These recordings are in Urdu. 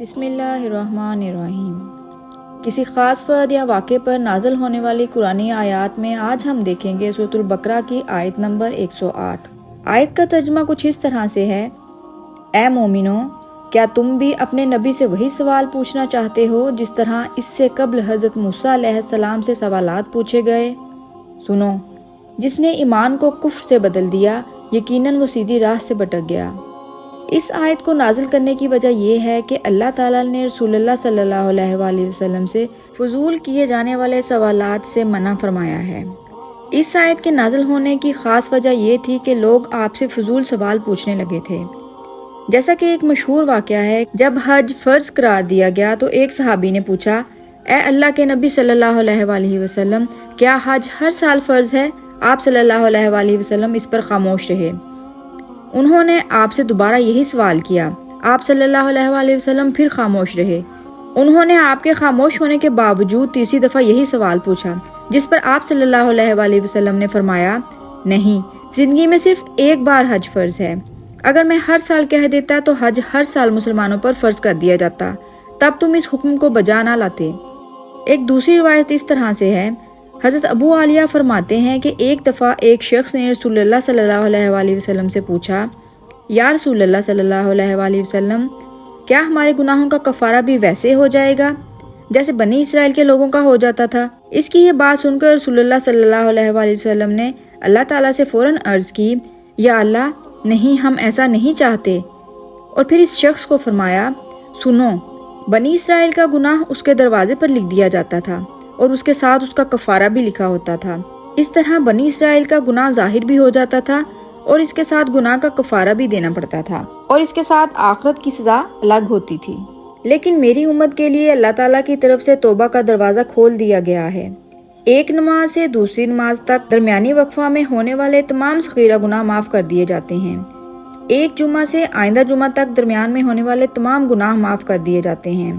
بسم اللہ الرحمن الرحیم۔ کسی خاص فرد یا واقعے پر نازل ہونے والی قرآنی آیات میں آج ہم دیکھیں گے سورۃ البقرہ کی آیت نمبر 108۔ آیت کا ترجمہ کچھ اس طرح سے ہے: اے مومنو، کیا تم بھی اپنے نبی سے وہی سوال پوچھنا چاہتے ہو جس طرح اس سے قبل حضرت موسیٰ علیہ السلام سے سوالات پوچھے گئے؟ سنو، جس نے ایمان کو کفر سے بدل دیا، یقیناً وہ سیدھی راہ سے بھٹک گیا۔ اس آیت کو نازل کرنے کی وجہ یہ ہے کہ اللہ تعالیٰ نے رسول اللہ صلی اللہ علیہ وآلہ وسلم سے فضول کیے جانے والے سوالات سے منع فرمایا ہے۔ اس آیت کے نازل ہونے کی خاص وجہ یہ تھی کہ لوگ آپ سے فضول سوال پوچھنے لگے تھے۔ جیسا کہ ایک مشہور واقعہ ہے، جب حج فرض قرار دیا گیا تو ایک صحابی نے پوچھا: اے اللہ کے نبی صلی اللہ علیہ وآلہ وسلم، کیا حج ہر سال فرض ہے؟ آپ صلی اللہ علیہ وآلہ وسلم اس پر خاموش رہے۔ انہوں نے آپ سے دوبارہ یہی سوال کیا۔ آپ صلی اللہ علیہ وآلہ وسلم پھر خاموش رہے۔ انہوں نے آپ کے خاموش ہونے کے باوجود تیسری دفعہ یہی سوال پوچھا، جس پر آپ صلی اللہ علیہ وآلہ وسلم نے فرمایا: نہیں، زندگی میں صرف ایک بار حج فرض ہے۔ اگر میں ہر سال کہہ دیتا تو حج ہر سال مسلمانوں پر فرض کر دیا جاتا، تب تم اس حکم کو بجا نہ لاتے۔ ایک دوسری روایت اس طرح سے ہے: حضرت ابو عالیہ فرماتے ہیں کہ ایک دفعہ ایک شخص نے رسول اللہ صلی اللہ علیہ وآلہ وسلم سے پوچھا: یا رسول اللہ صلی اللہ علیہ وآلہ وسلم، کیا ہمارے گناہوں کا کفارہ بھی ویسے ہو جائے گا جیسے بنی اسرائیل کے لوگوں کا ہو جاتا تھا؟ اس کی یہ بات سن کر رسول اللہ صلی اللہ علیہ وآلہ وسلم نے اللہ تعالیٰ سے فوراً عرض کی: یا اللہ، نہیں، ہم ایسا نہیں چاہتے۔ اور پھر اس شخص کو فرمایا: سنو، بنی اسرائیل کا گناہ اس کے دروازے پر لکھ دیا جاتا تھا اور اس کے ساتھ اس کا کفارہ بھی لکھا ہوتا تھا۔ اس طرح بنی اسرائیل کا گناہ ظاہر بھی ہو جاتا تھا اور اس کے ساتھ گناہ کا کفارہ بھی دینا پڑتا تھا، اور اس کے ساتھ آخرت کی سزا الگ ہوتی تھی۔ لیکن میری امت کے لیے اللہ تعالیٰ کی طرف سے توبہ کا دروازہ کھول دیا گیا ہے۔ ایک نماز سے دوسری نماز تک درمیانی وقفہ میں ہونے والے تمام صغیرہ گناہ معاف کر دیے جاتے ہیں۔ ایک جمعہ سے آئندہ جمعہ تک درمیان میں ہونے والے تمام گناہ معاف کر دیے جاتے ہیں۔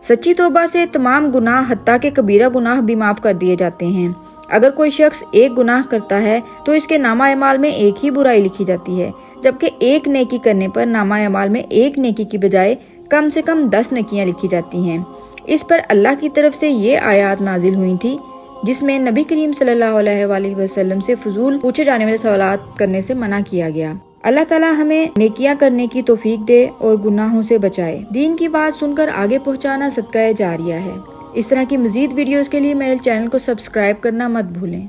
سچی توبہ سے تمام گناہ حتیٰ کہ کبیرہ گناہ بھی معاف کر دیے جاتے ہیں۔ اگر کوئی شخص ایک گناہ کرتا ہے تو اس کے نامہ اعمال میں ایک ہی برائی لکھی جاتی ہے، جبکہ ایک نیکی کرنے پر نامہ اعمال میں ایک نیکی کی بجائے کم سے کم 10 نیکیاں لکھی جاتی ہیں۔ اس پر اللہ کی طرف سے یہ آیات نازل ہوئی تھی جس میں نبی کریم صلی اللہ علیہ وآلہ وسلم سے فضول پوچھے جانے والے سوالات کرنے سے منع کیا گیا۔ اللہ تعالیٰ ہمیں نیکیاں کرنے کی توفیق دے اور گناہوں سے بچائے۔ دین کی بات سن کر آگے پہنچانا صدقہ جاریہ ہے۔ اس طرح کی مزید ویڈیوز کے لیے میرے چینل کو سبسکرائب کرنا مت بھولیں۔